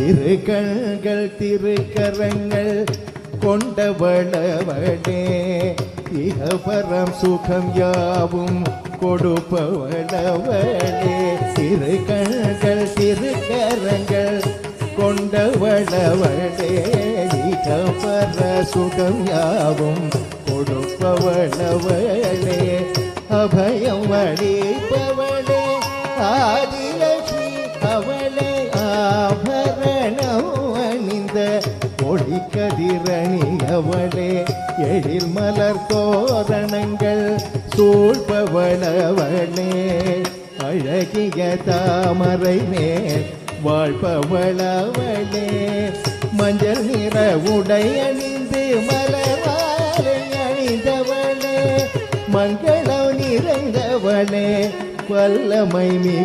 திருக்கண்கள் திருக்கரங்கள் கொண்டவளவளே இகபரம் சுகம் யாவும் கொடுப்பவளவளே திருக்கண்கள் திருக்கரங்கள் கொண்டவளவளே இகபர சுகம் யாவும் கொடுப்பவளவளே அபயம் அளிப்பவளே ஆதிலட்சுமி அவளே ஆபரணம் அணிந்த ஒளிக்கதிரணி அவளே எழில் மலர் தோரணங்கள் சூழ்பவளவளே அழகிய தாமரை மேல் வாழ்பவளவளே மஞ்சள் நிற உடை அணிந்து மலர்வாரை அணிந்தவளே மங்களம் நிறைந்தவளே வல்லமை மிகு